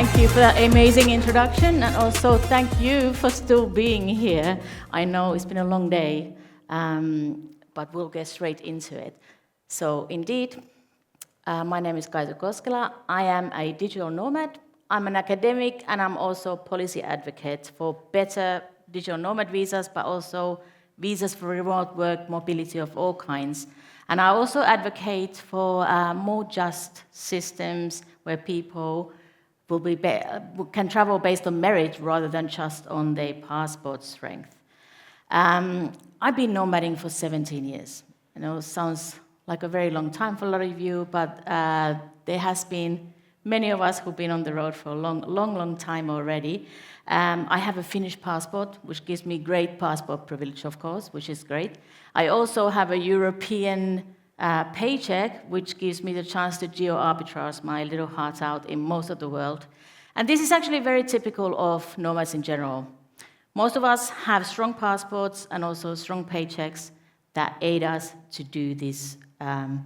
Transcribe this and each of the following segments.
Thank you for that amazing introduction, and also thank you for still being here. I know it's been a long day, but we'll get straight into it. So indeed, my name is Kaisu Koskela. I am a digital nomad. I'm an academic, and I'm also a policy advocate for better digital nomad visas, but also visas for remote work, mobility of all kinds. And I also advocate for more just systems where people can travel based on merit rather than just on their passport strength. I've been nomading for 17 years. I know it sounds like a very long time for a lot of you, but there has been many of us who've been on the road for a long time already. I have a Finnish passport, which gives me great passport privilege, of course, which is great. I also have a European paycheck, which gives me the chance to geo-arbitrage my little heart out in most of the world. And this is actually very typical of nomads in general. Most of us have strong passports and also strong paychecks that aid us to do this and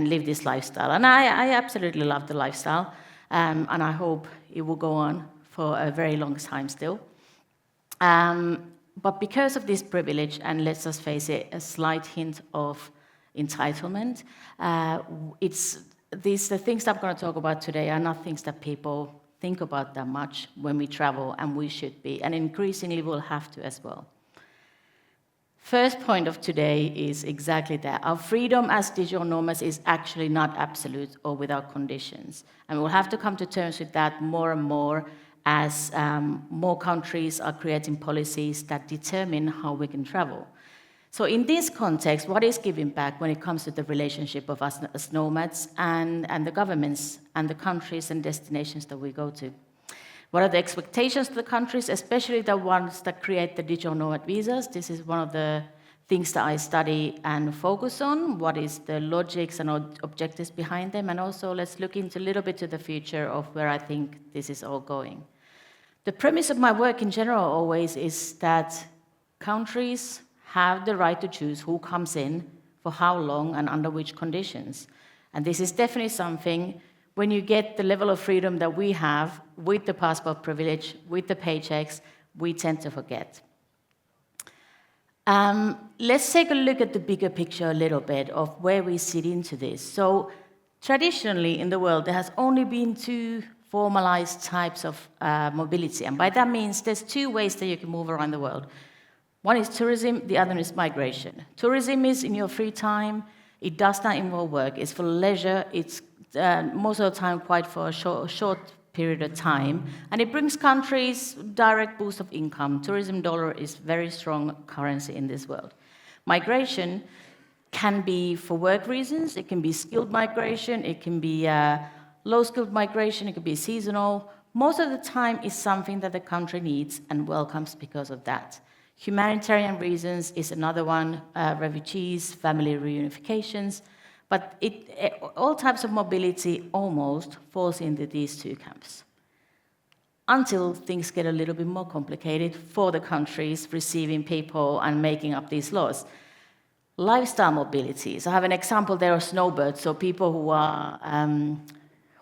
live this lifestyle. And I absolutely love the lifestyle, and I hope it will go on for a very long time still. But because of this privilege, and let's just face it, a slight hint of entitlement, the things that I'm going to talk about today are not things that people think about that much when we travel, and we should be, and increasingly we'll have to as well. First point of today is exactly that. Our freedom as digital nomads is actually not absolute or without conditions. And we'll have to come to terms with that more and more as more countries are creating policies that determine how we can travel. So in this context, what is giving back when it comes to the relationship of us as nomads and the governments and the countries and destinations that we go to? What are the expectations of the countries, especially the ones that create the digital nomad visas? This is one of the things that I study and focus on. What is the logics and objectives behind them? And also let's look into a little bit to the future of where I think this is all going. The premise of my work in general always is that countries have the right to choose who comes in, for how long, and under which conditions. And this is definitely something, when you get the level of freedom that we have with the passport privilege, with the paychecks, we tend to forget. Let's take a look at the bigger picture a little bit of where we sit into this. So traditionally in the world, there has only been two formalized types of mobility. And by that means, there's two ways that you can move around the world. One is tourism, the other is migration. Tourism is in your free time. It does not involve work. It's for leisure. It's most of the time quite for a short period of time. And it brings countries direct boost of income. Tourism dollar is very strong currency in this world. Migration can be for work reasons. It can be skilled migration. It can be low-skilled migration. It could be seasonal. Most of the time, it's something that the country needs and welcomes because of that. Humanitarian reasons is another one, refugees, family reunifications, but all types of mobility almost falls into these two camps. Until things get a little bit more complicated for the countries receiving people and making up these laws. Lifestyle mobility. So I have an example there of snowbirds, so people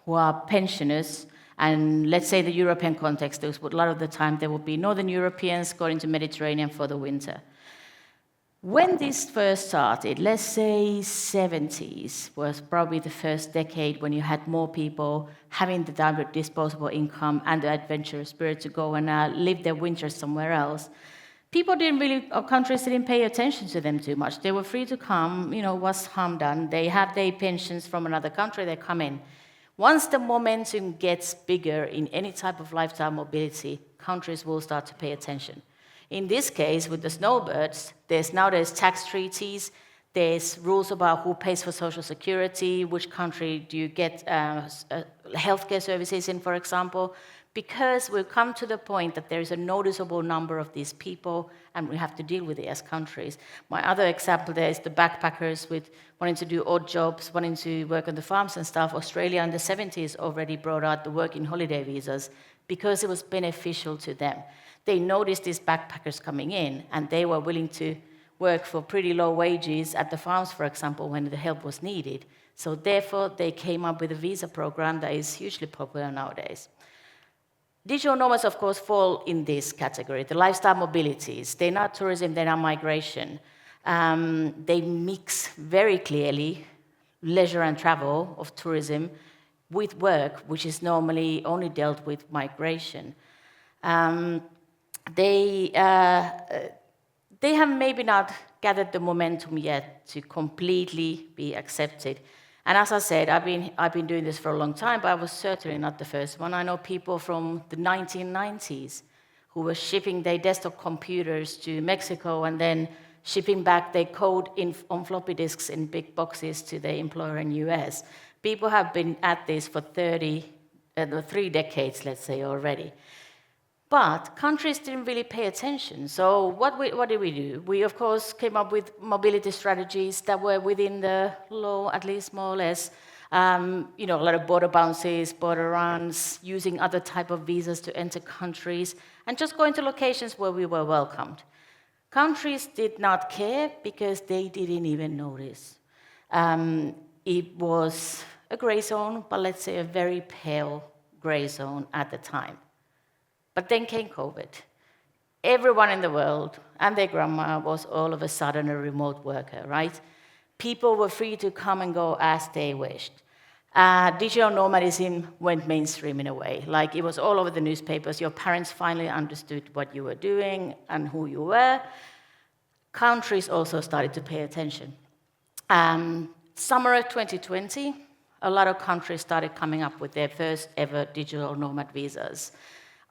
who are pensioners. And let's say the European context, a lot of the time there will be Northern Europeans going to Mediterranean for the winter. When this first started, let's say 70s was probably the first decade when you had more people having the direct disposable income and the adventurous spirit to go and live their winters somewhere else. People or countries didn't pay attention to them too much. They were free to come, what's harm done? They have their pensions from another country, they come in. Once the momentum gets bigger in any type of lifestyle mobility, countries will start to pay attention. In this case, with the snowbirds, there's tax treaties, there's rules about who pays for social security, which country do you get healthcare services in, for example, because we've come to the point that there is a noticeable number of these people, and we have to deal with it as countries. My other example there is the backpackers with wanting to do odd jobs, wanting to work on the farms and stuff. Australia in the 70s already brought out the working holiday visas because it was beneficial to them. They noticed these backpackers coming in, and they were willing to work for pretty low wages at the farms, for example, when the help was needed. So therefore, they came up with a visa program that is hugely popular nowadays. Digital nomads, of course, fall in this category, the lifestyle mobilities. They're not tourism, they're not migration. They mix very clearly leisure and travel of tourism with work, which is normally only dealt with migration. They have maybe not gathered the momentum yet to completely be accepted. And as I said, I've been doing this for a long time, but I was certainly not the first one. I know people from the 1990s who were shipping their desktop computers to Mexico and then shipping back their code on floppy disks in big boxes to their employer in US. People have been at this for 3 decades, let's say, already. But countries didn't really pay attention. So what did we do? We, of course, came up with mobility strategies that were within the law, at least more or less. A lot of border bounces, border runs, using other type of visas to enter countries, and just going to locations where we were welcomed. Countries did not care because they didn't even notice. It was a gray zone, but let's say a very pale gray zone at the time. But then came COVID. Everyone in the world and their grandma was all of a sudden a remote worker, right? People were free to come and go as they wished. Digital nomadism went mainstream in a way. Like, it was all over the newspapers. Your parents finally understood what you were doing and who you were. Countries also started to pay attention. Summer of 2020, a lot of countries started coming up with their first ever digital nomad visas.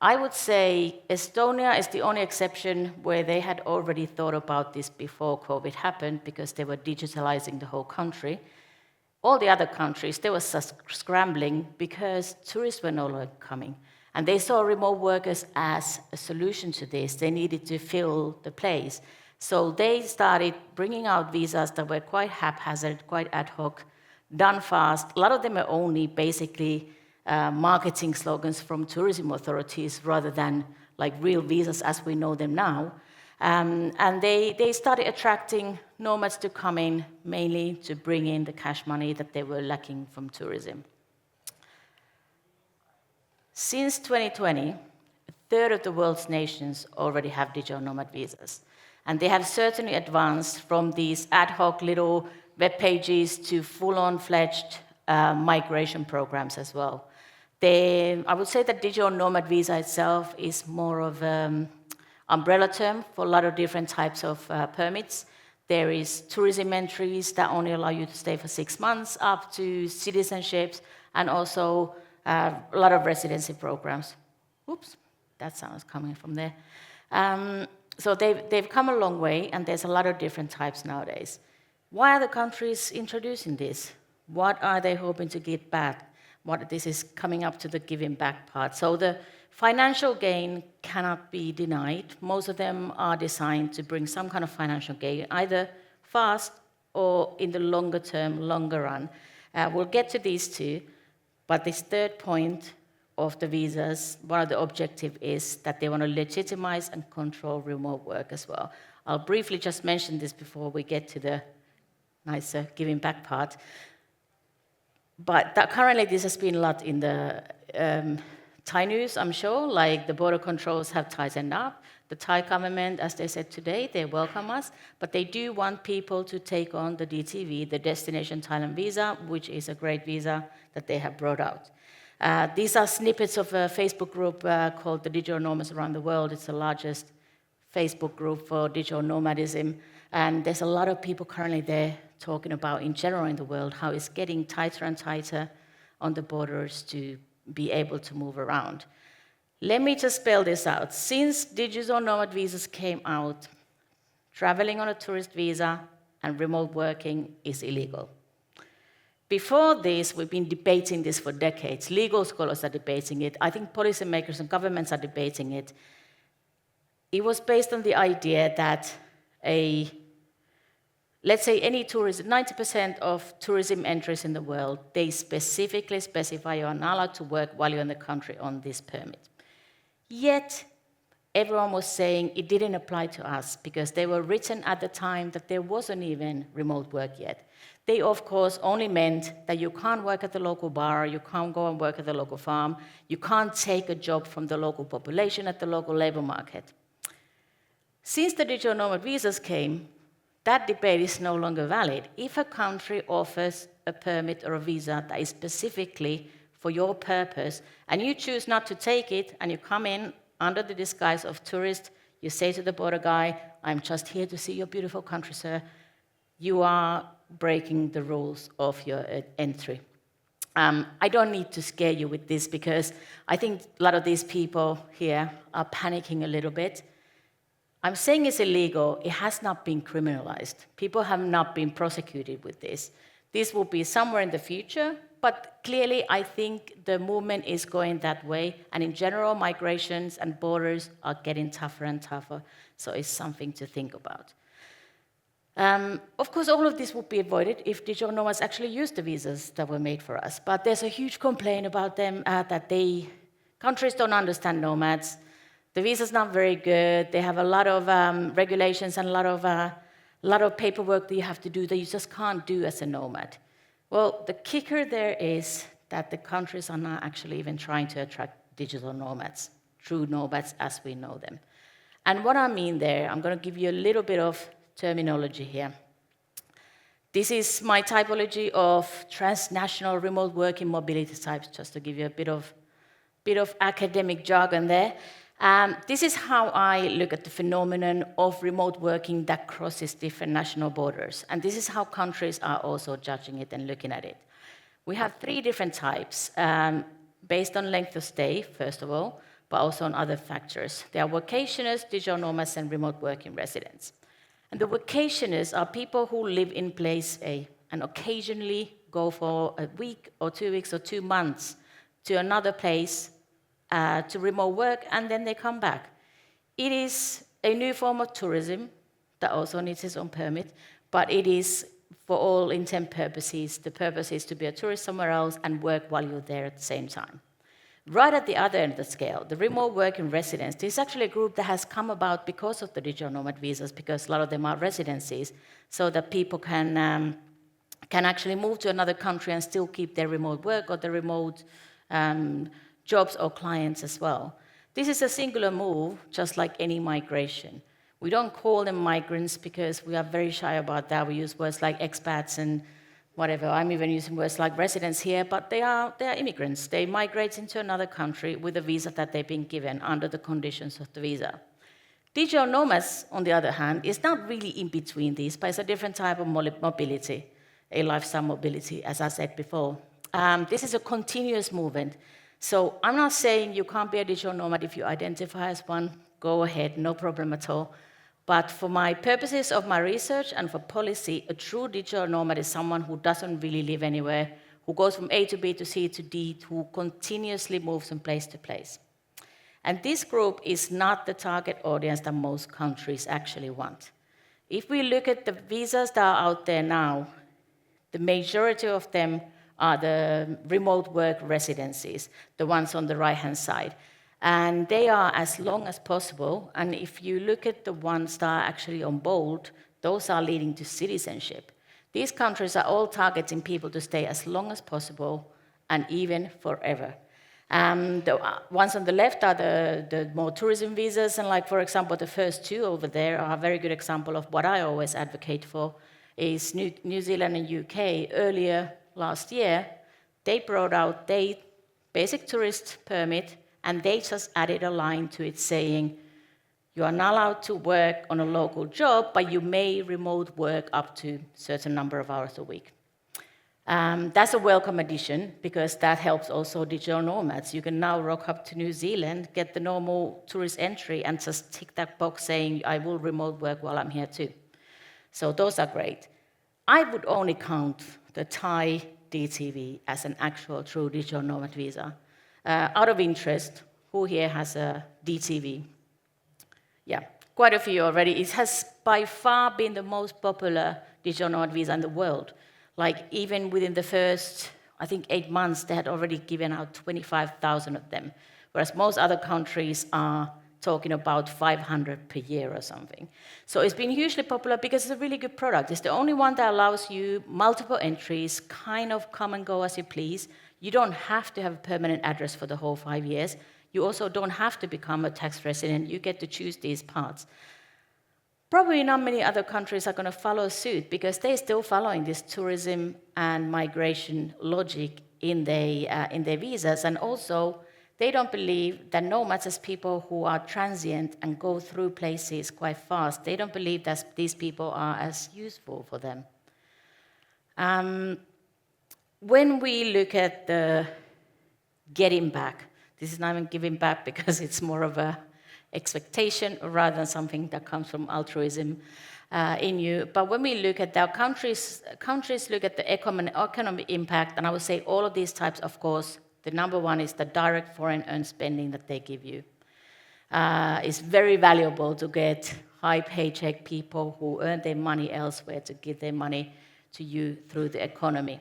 I would say Estonia is the only exception where they had already thought about this before COVID happened, because they were digitalizing the whole country. All the other countries, they were scrambling because tourists were no longer coming. And they saw remote workers as a solution to this. They needed to fill the place. So they started bringing out visas that were quite haphazard, quite ad hoc, done fast. A lot of them are only basically marketing slogans from tourism authorities rather than like real visas as we know them now. And they started attracting nomads to come in, mainly to bring in the cash money that they were lacking from tourism. Since 2020, a third of the world's nations already have digital nomad visas. And they have certainly advanced from these ad hoc little web pages to full-on fledged migration programs as well. I would say that digital nomad visa itself is more of an umbrella term for a lot of different types of permits. There is tourism entries that only allow you to stay for 6 months, up to citizenships, and also a lot of residency programs. Oops, that sound is coming from there. So they've come a long way, and there's a lot of different types nowadays. Why are the countries introducing this? What are they hoping to get back? This is coming up to the giving back part. So the financial gain cannot be denied. Most of them are designed to bring some kind of financial gain, either fast or in the longer term, longer run. We'll get to these two, but this third point of the visas, one of the objectives is that they want to legitimize and control remote work as well. I'll briefly just mention this before we get to the nicer giving back part. But currently, this has been a lot in the Thai news, I'm sure. Like, the border controls have tightened up. The Thai government, as they said today, they welcome us, but they do want people to take on the DTV, the Destination Thailand Visa, which is a great visa that they have brought out. These are snippets of a Facebook group called the Digital Nomads Around the World. It's the largest Facebook group for digital nomadism, and there's a lot of people currently there talking about, in general in the world, how it's getting tighter and tighter on the borders to be able to move around. Let me just spell this out. Since digital nomad visas came out, traveling on a tourist visa and remote working is illegal. Before this, we've been debating this for decades. Legal scholars are debating it. I think policymakers and governments are debating it. It was based on the idea that let's say any tourism, 90% of tourism entries in the world, they specifically specify you are not allowed to work while you're in the country on this permit. Yet, everyone was saying it didn't apply to us because they were written at the time that there wasn't even remote work yet. They, of course, only meant that you can't work at the local bar, you can't go and work at the local farm, you can't take a job from the local population at the local labor market. Since the digital nomad visas came, that debate is no longer valid. If a country offers a permit or a visa that is specifically for your purpose, and you choose not to take it, and you come in under the disguise of tourist, you say to the border guy, I'm just here to see your beautiful country, sir, you are breaking the rules of your entry. I don't need to scare you with this because I think a lot of these people here are panicking a little bit. I'm saying it's illegal. It has not been criminalized. People have not been prosecuted with this. This will be somewhere in the future, but clearly I think the movement is going that way, and in general, migrations and borders are getting tougher and tougher, so it's something to think about. Of course, all of this would be avoided if digital nomads actually used the visas that were made for us, but there's a huge complaint about them that countries don't understand nomads. The visa's not very good. They have a lot of regulations and a lot of paperwork that you have to do that you just can't do as a nomad. Well, the kicker there is that the countries are not actually even trying to attract digital nomads, true nomads as we know them. And what I mean there, I'm going to give you a little bit of terminology here. This is my typology of transnational remote working mobility types, just to give you a bit of academic jargon there. This is how I look at the phenomenon of remote working that crosses different national borders. And this is how countries are also judging it and looking at it. We have 3 different types, based on length of stay, first of all, but also on other factors. They are vacationers, digital nomads, and remote working residents. And the vacationers are people who live in place A and occasionally go for a week or 2 weeks or 2 months to another place to remote work, and then they come back. It is a new form of tourism that also needs its own permit, but it is, for all intent purposes, the purpose is to be a tourist somewhere else and work while you're there at the same time. Right at the other end of the scale, the remote working residents, this is actually a group that has come about because of the digital nomad visas, because a lot of them are residencies, so that people can actually move to another country and still keep their remote work or their remote jobs or clients as well. This is a singular move, just like any migration. We don't call them migrants because we are very shy about that. We use words like expats and whatever. I'm even using words like residents here, but they are immigrants. They migrate into another country with a visa that they've been given under the conditions of the visa. Digital nomads, on the other hand, is not really in between these, but it's a different type of mobility, a lifestyle mobility, as I said before. This is a continuous movement. So I'm not saying you can't be a digital nomad if you identify as one. Go ahead, no problem at all. But for my purposes of my research and for policy, a true digital nomad is someone who doesn't really live anywhere, who goes from A to B to C to D, who continuously moves from place to place. And this group is not the target audience that most countries actually want. If we look at the visas that are out there now, the majority of them are the remote work residencies, the ones on the right-hand side. And they are as long as possible, and if you look at the ones that are actually on bold, those are leading to citizenship. These countries are all targeting people to stay as long as possible, and even forever. The ones on the left are the more tourism visas, and like, for example, the first 2 over there are a very good example of what I always advocate for, is New Zealand and UK. Earlier last year, they brought out their basic tourist permit, and they just added a line to it saying, you are not allowed to work on a local job, but you may remote work up to a certain number of hours a week. That's a welcome addition, because that helps also digital nomads. You can now rock up to New Zealand, get the normal tourist entry, and just tick that box saying, I will remote work while I'm here too. So those are great. I would only count the Thai DTV as an actual true digital nomad visa. Out of interest, who here has a DTV? Yeah, quite a few already. It has by far been the most popular digital nomad visa in the world. Like, even within the first, I think, 8 months, they had already given out 25,000 of them, whereas most other countries are talking about 500 per year or something. So it's been hugely popular because it's a really good product. It's the only one that allows you multiple entries, kind of come and go as you please. You don't have to have a permanent address for the whole 5 years. You also don't have to become a tax resident. You get to choose these parts. Probably not many other countries are going to follow suit because they're still following this tourism and migration logic in their visas. And also, they don't believe that nomads as people who are transient and go through places quite fast. They don't believe that these people are as useful for them. When we look at the getting back, this is not even giving back because it's more of a expectation rather than something that comes from altruism in you. But when we look at that, countries look at the economic impact, and I would say all of these types, of course, the number one is the direct foreign earned spending that they give you. It's very valuable to get high paycheck people who earn their money elsewhere to give their money to you through the economy.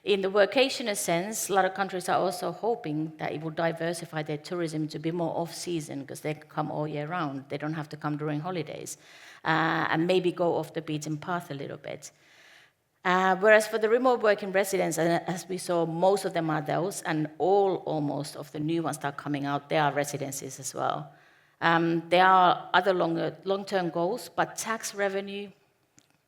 In the workational sense, a lot of countries are also hoping that it will diversify their tourism to be more off-season because they can come all year round. They don't have to come during holidays and maybe go off the beaten path a little bit. Whereas for the remote working residents, as we saw, most of them are those, and almost of the new ones that are coming out, they are residencies as well. There are other long-term goals, but tax revenue,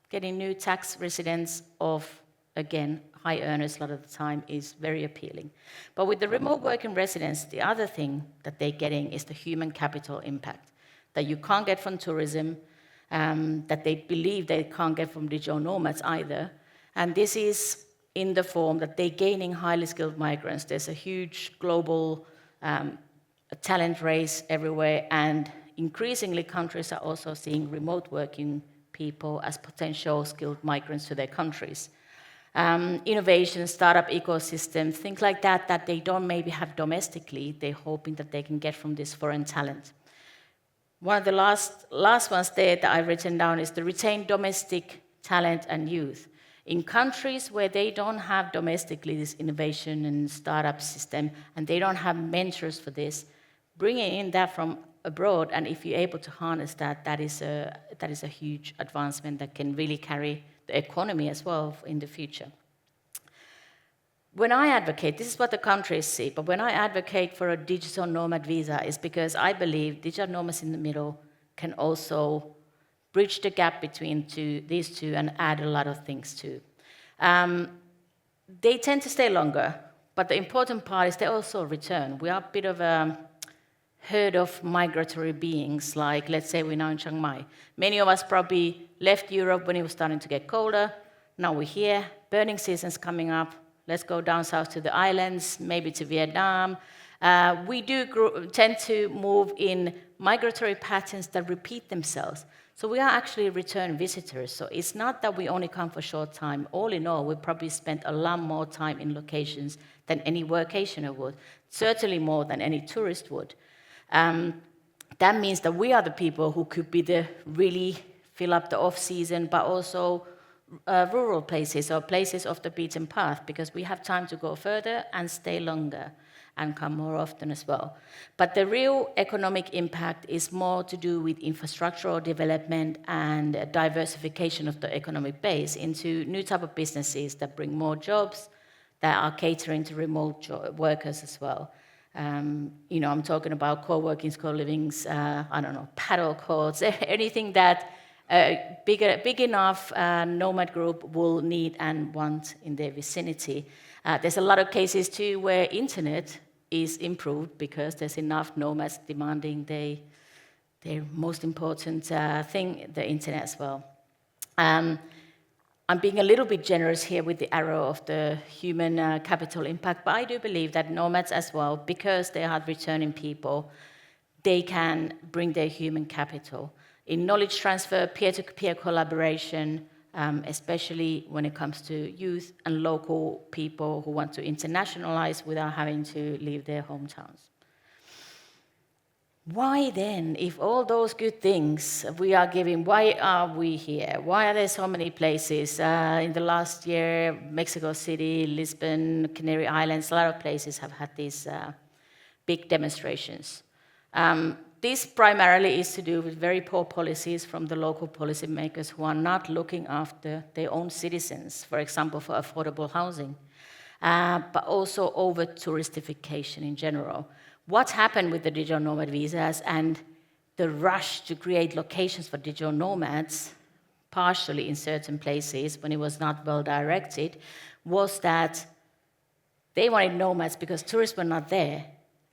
getting new tax residents of, again, high earners a lot of the time is very appealing. But with the remote working residents, the other thing that they're getting is the human capital impact that you can't get from tourism, that they believe they can't get from digital nomads either. And this is in the form that they're gaining highly skilled migrants. There's a huge global talent race everywhere, and increasingly countries are also seeing remote working people as potential skilled migrants to their countries. Innovation, startup ecosystems, things like that, that they don't maybe have domestically, they're hoping that they can get from this foreign talent. One of the last ones there that I've written down is the retain domestic talent and youth. In countries where they don't have domestically this innovation and startup system, and they don't have mentors for this, bringing in that from abroad, and if you're able to harness that, that is a huge advancement that can really carry the economy as well in the future. When I advocate, this is what the countries see, but when I advocate for a digital nomad visa, it's because I believe digital nomads in the middle can also bridge the gap between these two and add a lot of things too. They tend to stay longer, but the important part is they also return. We are a bit of a herd of migratory beings, like let's say we're now in Chiang Mai. Many of us probably left Europe when it was starting to get colder. Now we're here, burning season's coming up. Let's go down south to the islands, maybe to Vietnam. We do tend to move in migratory patterns that repeat themselves. So we are actually return visitors. So it's not that we only come for a short time. All in all, we probably spent a lot more time in locations than any workationer would, certainly more than any tourist would. That means that we are the people who could be the really fill up the off-season, but also rural places or places off the beaten path, because we have time to go further and stay longer and come more often as well. But the real economic impact is more to do with infrastructural development and diversification of the economic base into new type of businesses that bring more jobs, that are catering to remote workers as well. I'm talking about co-workings, co-livings, paddle courts, anything that big enough nomad group will need and want in their vicinity. There's a lot of cases too where internet is improved because there's enough nomads demanding their most important thing, the internet as well. I'm being a little bit generous here with the arrow of the human capital impact, but I do believe that nomads as well, because they are returning people, they can bring their human capital. In knowledge transfer, peer-to-peer collaboration, especially when it comes to youth and local people who want to internationalize without having to leave their hometowns. Why then, if all those good things we are giving, why are we here? Why are there so many places? In the last year, Mexico City, Lisbon, Canary Islands, a lot of places have had these big demonstrations. This primarily is to do with very poor policies from the local policymakers who are not looking after their own citizens, for example, for affordable housing, but also over touristification in general. What happened with the digital nomad visas and the rush to create locations for digital nomads, partially in certain places when it was not well directed, was that they wanted nomads because tourists were not there,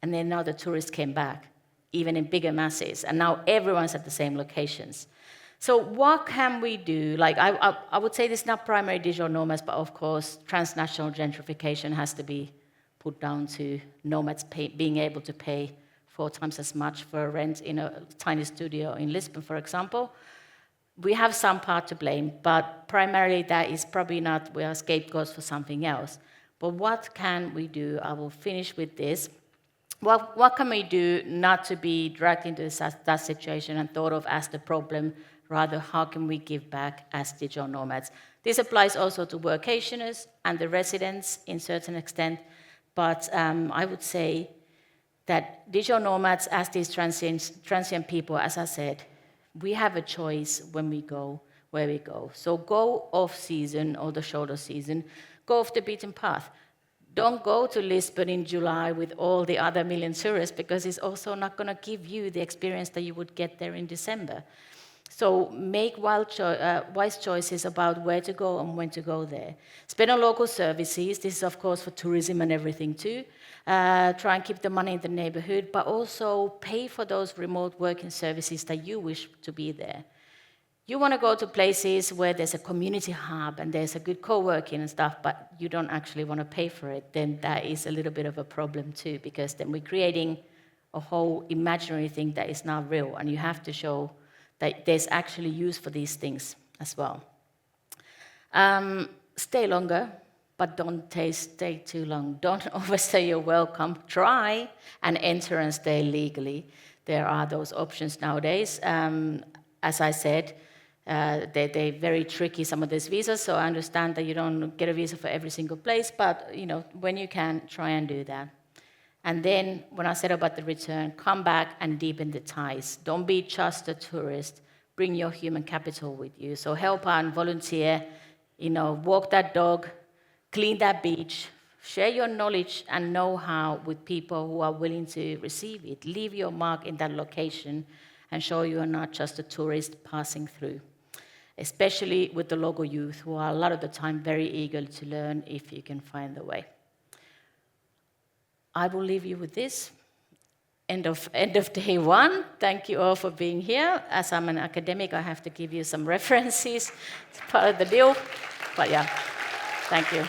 and then now the tourists came back, even in bigger masses, and now everyone's at the same locations. So what can we do? Like I would say this is not primary digital nomads, but of course transnational gentrification has to be put down to nomads being able to pay 4 times as much for rent in a tiny studio in Lisbon, for example. We have some part to blame, but primarily that is probably not, we are scapegoats for something else. But what can we do? I will finish with this. What can we do not to be dragged into that situation and thought of as the problem? Rather, how can we give back as digital nomads? This applies also to workationers and the residents in certain extent, but I would say that digital nomads, as these transient people, as I said, we have a choice when we go where we go. So go off season or the shoulder season, go off the beaten path. Don't go to Lisbon in July with all the other million tourists because it's also not going to give you the experience that you would get there in December. So make wise choices about where to go and when to go there. Spend on local services. This is, of course, for tourism and everything too. Try and keep the money in the neighborhood, but also pay for those remote working services that you wish to be there. You want to go to places where there's a community hub and there's a good co-working and stuff, but you don't actually want to pay for it, then that is a little bit of a problem too, because then we're creating a whole imaginary thing that is not real, and you have to show that there's actually use for these things as well. Stay longer, but don't stay too long. Don't overstay your welcome. Try and enter and stay legally. There are those options nowadays. As I said, they're very tricky, some of these visas, so I understand that you don't get a visa for every single place, but when you can, try and do that. And then, when I said about the return, come back and deepen the ties. Don't be just a tourist. Bring your human capital with you. So help out and volunteer, walk that dog, clean that beach, share your knowledge and know-how with people who are willing to receive it. Leave your mark in that location and show you are not just a tourist passing through, especially with the local youth who are a lot of the time very eager to learn if you can find the way. I will leave you with this. End of day 1. Thank you all for being here. As I'm an academic, I have to give you some references. It's part of the deal. But yeah, thank you.